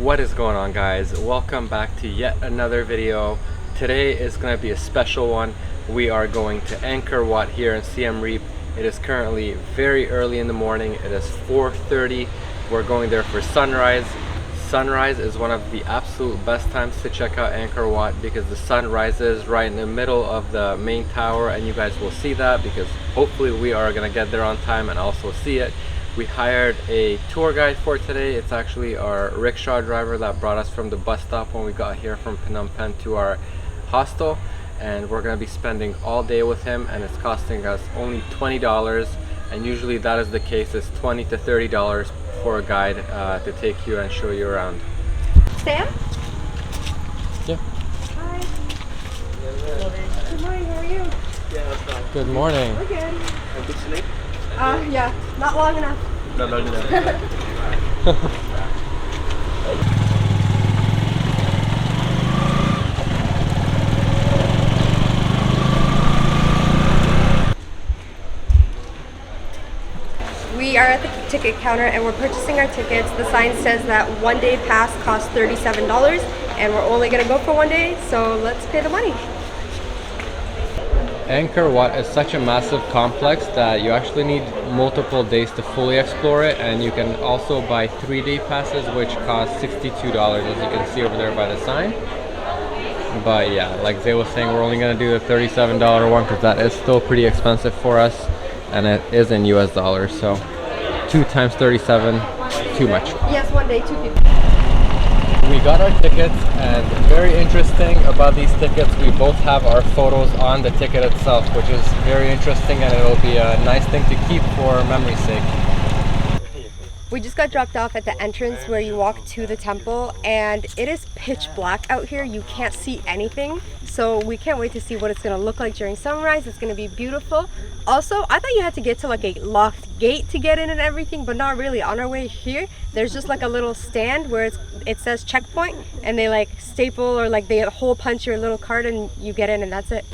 What is going on, guys? Welcome back to yet another video. Today is going to be a special one. We are going to Angkor Wat here in Siem Reap. It is currently very early in the morning. It is 4:30. We're going there for sunrise. Sunrise is one of the absolute best times to check out Angkor Wat because the sun rises right in the middle of the main tower, and you guys will see that because hopefully we are going to get there on time and also see it. We hired a tour guide for today. It's actually our rickshaw driver that brought us from the bus stop when we got here from Phnom Penh to our hostel, and we're going to be spending all day with him, and it's costing us only $20, and usually that is the case. It's $20 to $30 for a guide to take you and show you around. Sam? Yeah. Hi. Good morning, how are you? Yeah, that's fine. Good morning. We're good. A good sleep? Yeah, not long enough. Not long enough. We are at the ticket counter and we're purchasing our tickets. The sign says that one-day pass costs $37 and we're only gonna go for one day, so let's pay the money. Angkor Wat is such a massive complex that you actually need multiple days to fully explore it, and you can also buy 3-day passes which cost $62, as you can see over there by the sign. But yeah, like Zay was saying, we're only going to do the $37 one because that is still pretty expensive for us, and it is in US dollars, so 2 times 37, too much. Yes, one day, 2 people. We got our tickets, and very interesting about these tickets, we both have our photos on the ticket itself, which is very interesting, and it'll be a nice thing to keep for memory's sake. We just got dropped off at the entrance where you walk to the temple, and it is pitch black out here. You can't see anything, so we can't wait to see what it's going to look like during sunrise. It's going to be beautiful. Also, I thought you had to get to like a locked gate to get in and everything, but not really. On our way here, there's just like a little stand where it says checkpoint, and they like staple or like they hole punch your little card and you get in, and that's it.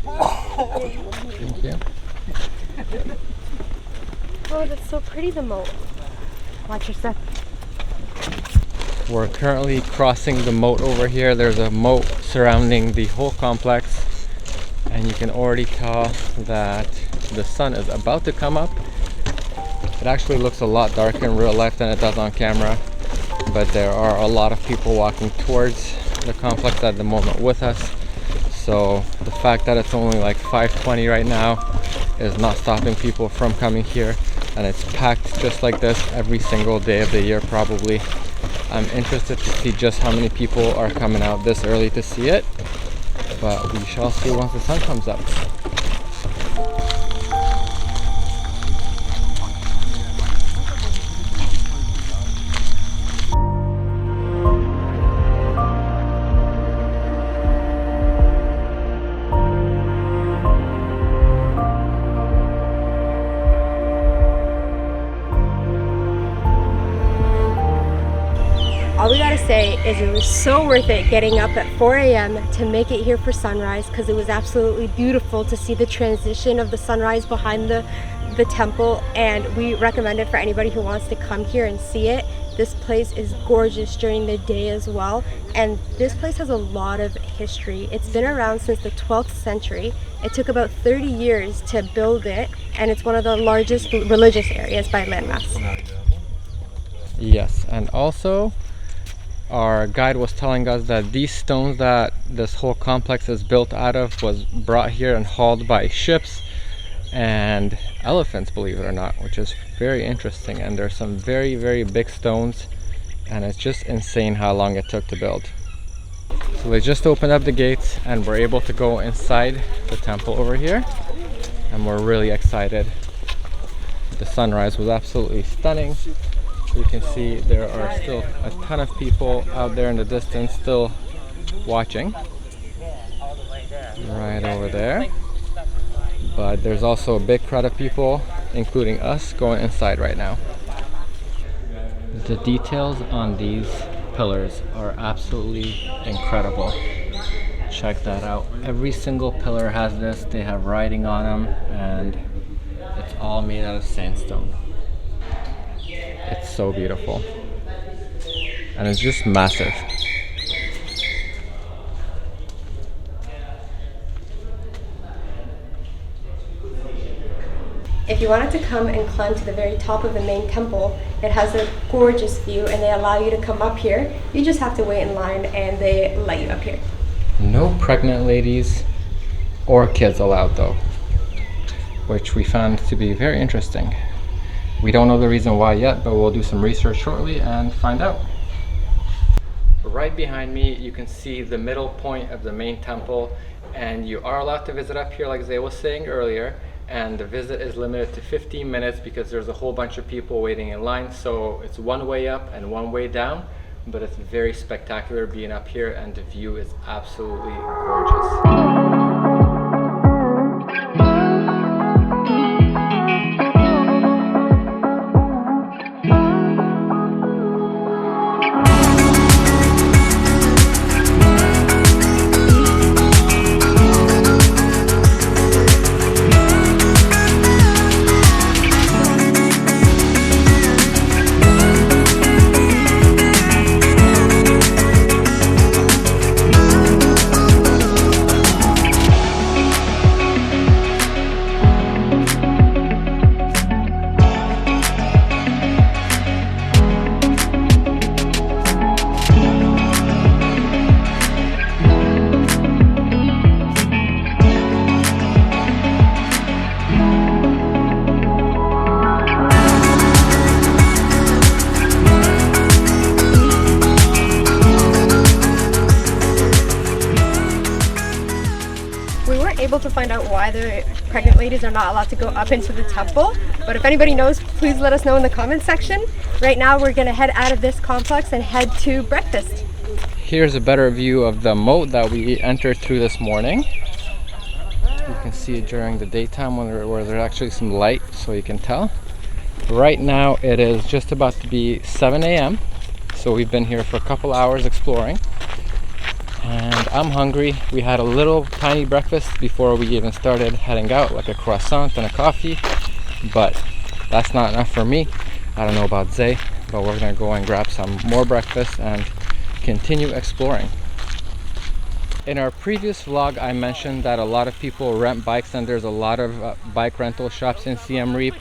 Thank you. Oh, that's so pretty, the moat. Watch your step. We're currently crossing the moat over here. There's a moat surrounding the whole complex, and you can already tell that the sun is about to come up. It actually looks a lot darker in real life than it does on camera, but there are a lot of people walking towards the complex at the moment with us. So the fact that it's only like 5:20 right now is not stopping people from coming here, and it's packed just like this every single day of the year probably. I'm interested to see just how many people are coming out this early to see it, but we shall see once the sun comes up. All we gotta say is it was so worth it getting up at 4 a.m. to make it here for sunrise, because it was absolutely beautiful to see the transition of the sunrise behind the temple, and we recommend it for anybody who wants to come here and see it. This place is gorgeous during the day as well, and this place has a lot of history. It's been around since the 12th century. It took about 30 years to build it, and it's one of the largest religious areas by landmass. Yes, and also our guide was telling us that these stones that this whole complex is built out of was brought here and hauled by ships and elephants, believe it or not, which is very interesting. And there's some very, very big stones, and it's just insane how long it took to build. So they just opened up the gates and we're able to go inside the temple over here, and we're really excited. The sunrise was absolutely stunning. You can see there are still a ton of people out there in the distance still watching right over there, but there's also a big crowd of people, including us, going inside right now. The details on these pillars are absolutely incredible. Check that out. Every single pillar has this. They have writing on them, and it's all made out of sandstone. so beautiful. And it's just massive. If you wanted to come and climb to the very top of the main temple, it has a gorgeous view and they allow you to come up here. You just have to wait in line and they let you up here. No pregnant ladies or kids allowed though, which we found to be very interesting. We don't know the reason why yet, but we'll do some research shortly and find out. Right behind me, you can see the middle point of the main temple, and you are allowed to visit up here like Zay was saying earlier, and the visit is limited to 15 minutes because there's a whole bunch of people waiting in line. So it's one way up and one way down, but it's very spectacular being up here and the view is absolutely gorgeous. Able to find out why the pregnant ladies are not allowed to go up into the temple, but if anybody knows, please let us know in the comment section. Right now we're gonna head out of this complex and head to breakfast. Here's a better view of the moat that we entered through this morning. You can see it during the daytime where there's actually some light, so you can tell. Right now it is just about to be 7 a.m. so we've been here for a couple hours exploring. And I'm hungry. We had a little tiny breakfast before we even started heading out, like a croissant and a coffee, but that's not enough for me. I don't know about Zay, but we're gonna go and grab some more breakfast and continue exploring. In our previous vlog, I mentioned that a lot of people rent bikes and there's a lot of bike rental shops in Siem Reap,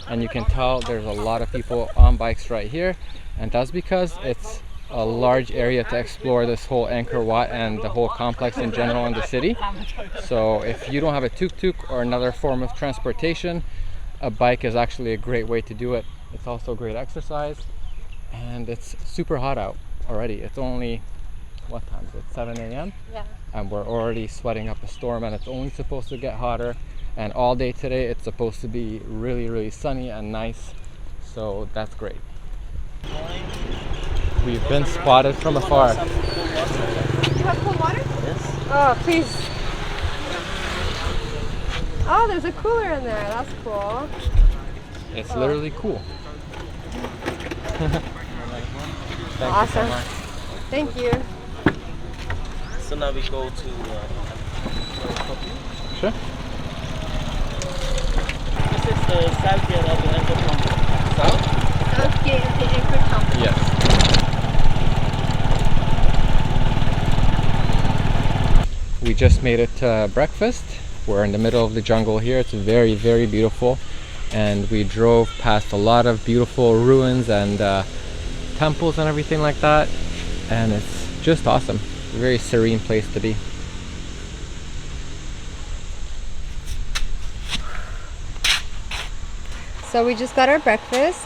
and you can tell there's a lot of people on bikes right here, and that's because it's a large area to explore this whole Angkor Wat and the whole complex in general in the city. So if you don't have a tuk-tuk or another form of transportation, a bike is actually a great way to do it. It's also great exercise, and it's super hot out already. It's only, what time is it, 7 a.m? Yeah. And we're already sweating up a storm, and it's only supposed to get hotter, and all day today it's supposed to be really sunny and nice, so that's great. We've been spotted from afar. You have cold water? Yes. Oh, please. Oh, there's a cooler in there. That's cool. It's literally cool. Awesome. You so Thank you. So now we go to Sure. this is the south gate of the Angkor Temple. South gate of the Angkor Temple. Yes. We just made it to breakfast. We're in the middle of the jungle here. It's very beautiful, and we drove past a lot of beautiful ruins and temples and everything like that, and it's just awesome. A very serene place to be. So we just got our breakfast.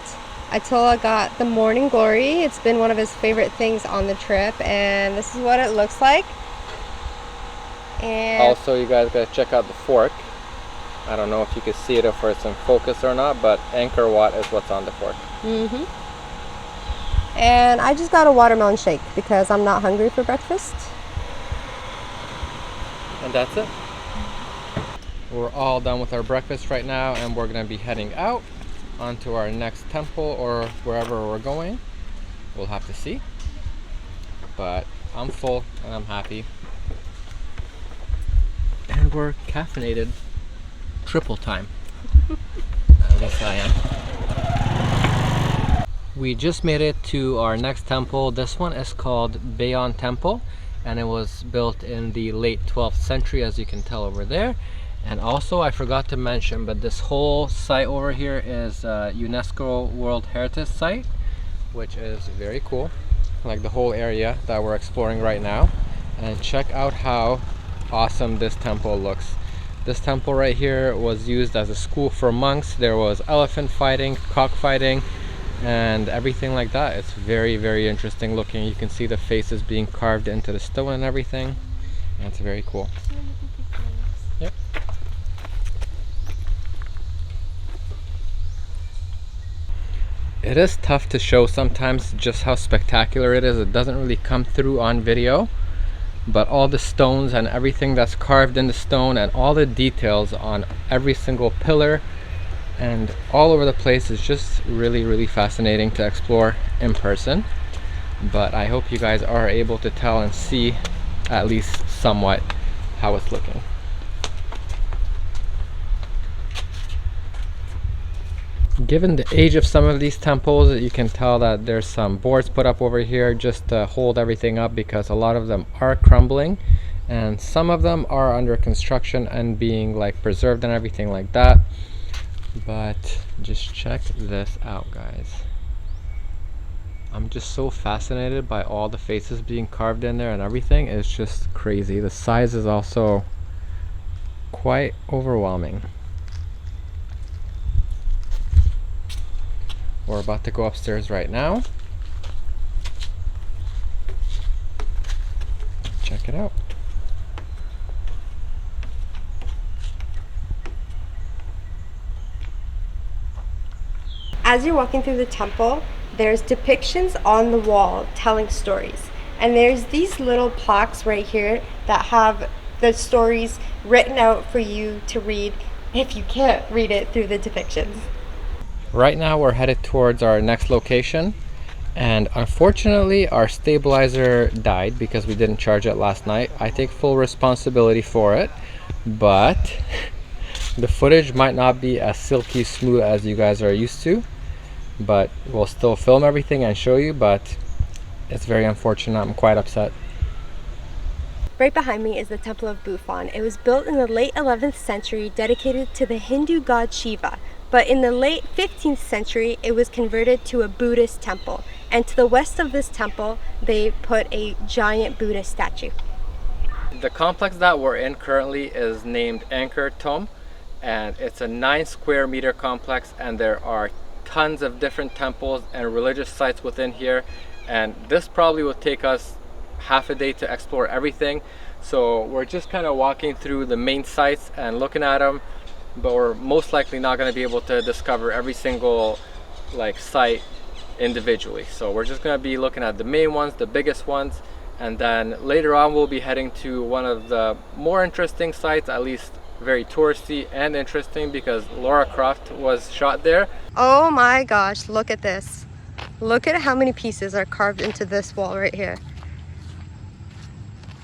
Attila got the morning glory. It's been one of his favorite things on the trip, and this is what it looks like. And Also, you guys gotta check out the fork. I don't know if you can see it, if it's in focus or not, but Angkor Wat is what's on the fork. And I just got a watermelon shake because I'm not hungry for breakfast. And that's it. We're all done with our breakfast right now, and we're gonna be heading out onto our next temple or wherever we're going. We'll have to see. But I'm full and I'm happy. And we're caffeinated triple time. At least I am. We just made it to our next temple. This one is called Bayon Temple, and it was built in the late 12th century, as you can tell over there. And also, I forgot to mention, but this whole site over here is a UNESCO World Heritage Site, which is very cool. Like the whole area that we're exploring right now. And check out how awesome this temple looks. This temple right here was used as a school for monks. There was elephant fighting, cockfighting, and everything like that. It's very, very interesting looking. You can see the faces being carved into the stone and everything. And it's very cool. Yep. It is tough to show sometimes just how spectacular it is. It doesn't really come through on video, but all the stones and everything that's carved in the stone and all the details on every single pillar and all over the place is just really, really fascinating to explore in person. But I hope you guys are able to tell and see at least somewhat how it's looking. Given the age of some of these temples, you can tell that there's some boards put up over here just to hold everything up, because a lot of them are crumbling and some of them are under construction and being like preserved and everything like that. But just check this out, guys. I'm just so fascinated by all the faces being carved in there and everything. It's just crazy. The size is also quite overwhelming. We're about to go upstairs right now. Check it out. As you're walking through the temple, there's depictions on the wall telling stories. And there's these little plaques right here that have the stories written out for you to read if you can't read it through the depictions. Right now we're headed towards our next location, and unfortunately our stabilizer died because we didn't charge it last night. I take full responsibility for it, but the footage might not be as silky smooth as you guys are used to, but we'll still film everything and show you. But it's very unfortunate. I'm quite upset. Right behind me is the Temple of Bhutan. It was built in the late 11th century, dedicated to the Hindu god Shiva. But in the late 15th century, it was converted to a Buddhist temple. And to the west of this temple, they put a giant Buddhist statue. The complex that we're in currently is named Angkor Wat, and it's a 9 square meter complex, and there are tons of different temples and religious sites within here. And this probably will take us half a day to explore everything. So we're just kind of walking through the main sites and looking at them, but we're most likely not going to be able to discover every single like site individually. So we're just going to be looking at the main ones, the biggest ones, and then later on we'll be heading to one of the more interesting sites, at least very touristy and interesting, because Lara Croft was shot there. Oh my gosh, look at this. Look at how many pieces are carved into this wall right here.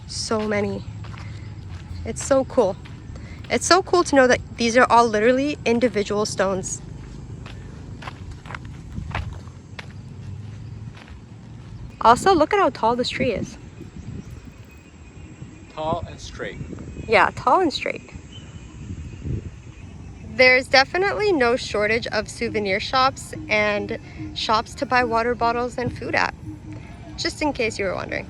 So many. It's so cool. It's so cool to know that these are all literally individual stones. Also, look at how tall this tree is. Tall and straight. Yeah, tall and straight. There's definitely no shortage of souvenir shops and shops to buy water bottles and food at, just in case you were wondering.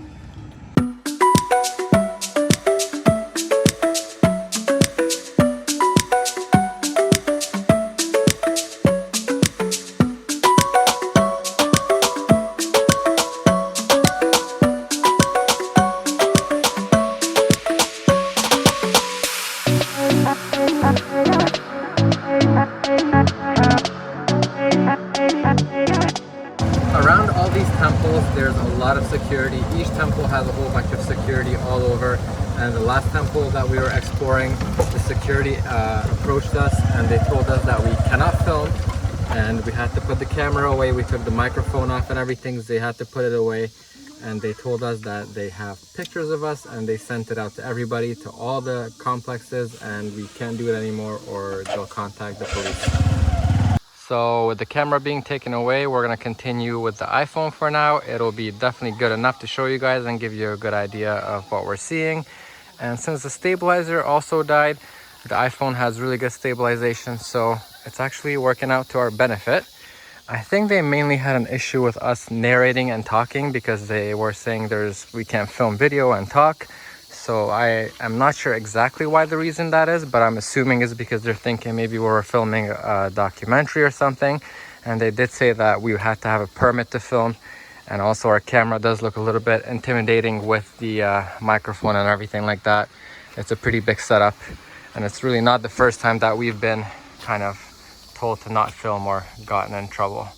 Around all these temples, there's a lot of security. Each temple has a whole bunch of security all over. And the last temple that we were exploring, the security approached us and they told us that we cannot film, and we had to put the camera away. We took the microphone off and everything, so they had to put it away. And they told us that they have pictures of us and they sent it out to everybody, to all the complexes, and we can't do it anymore or they'll contact the police. So with the camera being taken away, we're gonna continue with the iPhone for now. It'll be definitely good enough to show you guys and give you a good idea of what we're seeing. And since the stabilizer also died, the iPhone has really good stabilization, so it's actually working out to our benefit. I think they mainly had an issue with us narrating and talking because they were saying we can't film video and talk. So I am not sure exactly why the reason that is, but I'm assuming it's because they're thinking maybe we were filming a documentary or something. And they did say that we had to have a permit to film. And also our camera does look a little bit intimidating with the microphone and everything like that. It's a pretty big setup. And it's really not the first time that we've been kind of told to not film or gotten in trouble.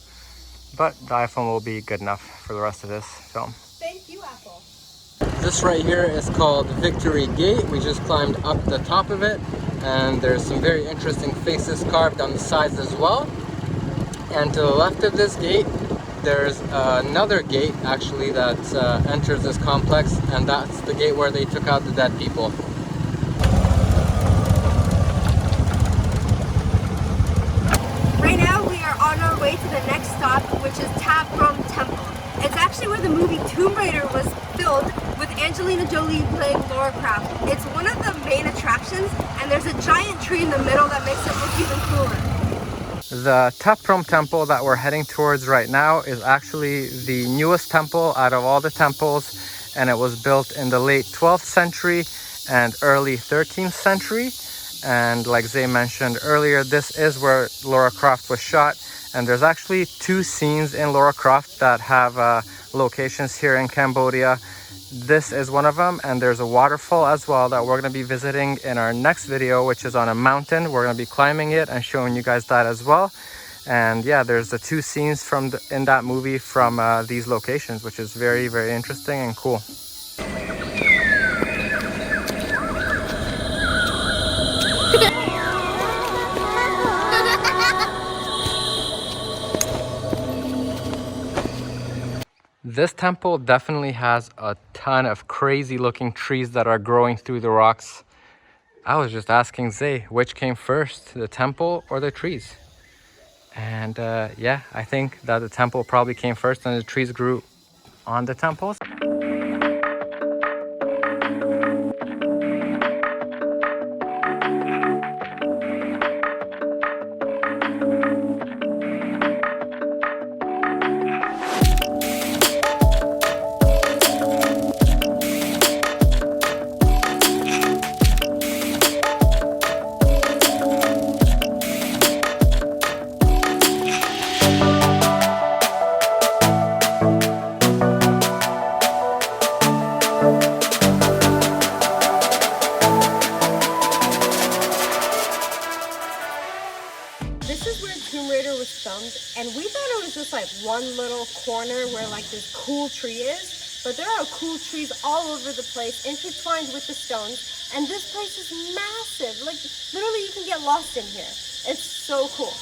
But the iPhone will be good enough for the rest of this film. Thank you, Apple. This right here is called Victory Gate. We just climbed up the top of it, and there's some very interesting faces carved on the sides as well. And to the left of this gate, there's another gate actually that enters this complex, and that's the gate where they took out the dead people. Right now we are on our way to the next stop, which is Bayon Temple. It's actually where the movie Tomb Raider was filmed, with Angelina Jolie playing Lara Croft. It's one of the main attractions, and there's a giant tree in the middle that makes it look even cooler. The Bayon Temple that we're heading towards right now is actually the newest temple out of all the temples, and it was built in the late 12th century and early 13th century. And like Zay mentioned earlier, this is where Lara Croft was shot. And there's actually 2 scenes in Lara Croft that have locations here in Cambodia. This is one of them, and there's a waterfall as well that we're going to be visiting in our next video, which is on a mountain. We're going to be climbing it and showing you guys that as well. And yeah, there's the 2 scenes in that movie from these locations, which is very, very interesting and cool. This temple definitely has a ton of crazy looking trees that are growing through the rocks. I was just asking Zay, which came first, the temple or the trees? And yeah, I think that the temple probably came first and the trees grew on the temples. And we thought it was just like one little corner where like this cool tree is, but there are cool trees all over the place, intertwined with the stones, and this place is massive. Like literally you can get lost in here. It's so cool.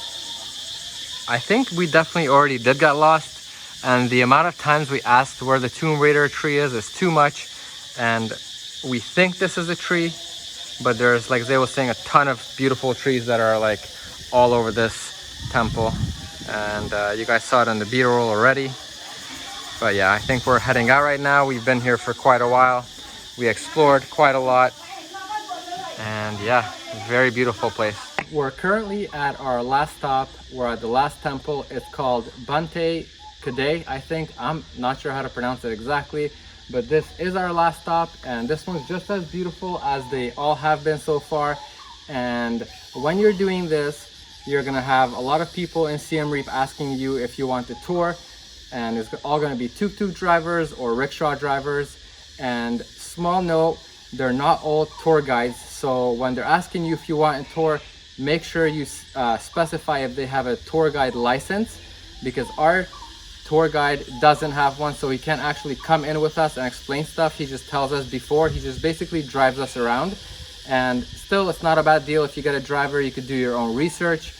I think we definitely already did get lost, and the amount of times we asked where the Tomb Raider tree is too much. And we think this is a tree, but there's, like Zay was saying, a ton of beautiful trees that are like all over this temple. And you guys saw it in the B-roll already. But yeah, I think we're heading out right now. We've been here for quite a while. We explored quite a lot. And yeah, very beautiful place. We're currently at our last stop. We're at the last temple. It's called Bante Kadai, I think. I'm not sure how to pronounce it exactly. But this is our last stop. And this one's just as beautiful as they all have been so far. And when you're doing this, you're gonna have a lot of people in Siem Reap asking you if you want to tour, and it's all gonna be tuk-tuk drivers or rickshaw drivers. And small note, they're not all tour guides, so when they're asking you if you want a tour, make sure you specify if they have a tour guide license, because our tour guide doesn't have one, so he can't actually come in with us and explain stuff. He just tells us before. He just basically drives us around. And still, it's not a bad deal. If you get a driver, you could do your own research.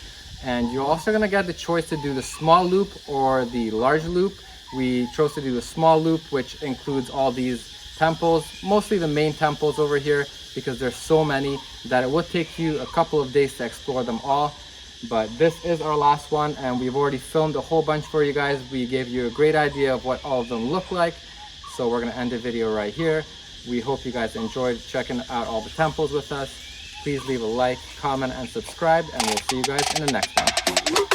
And you're also gonna get the choice to do the small loop or the large loop. We chose to do the small loop, which includes all these temples, mostly the main temples over here, because there's so many that it would take you a couple of days to explore them all. But this is our last one, and we've already filmed a whole bunch for you guys. We gave you a great idea of what all of them look like. So we're gonna end the video right here. We hope you guys enjoyed checking out all the temples with us. Please leave a like, comment, and subscribe, and we'll see you guys in the next one.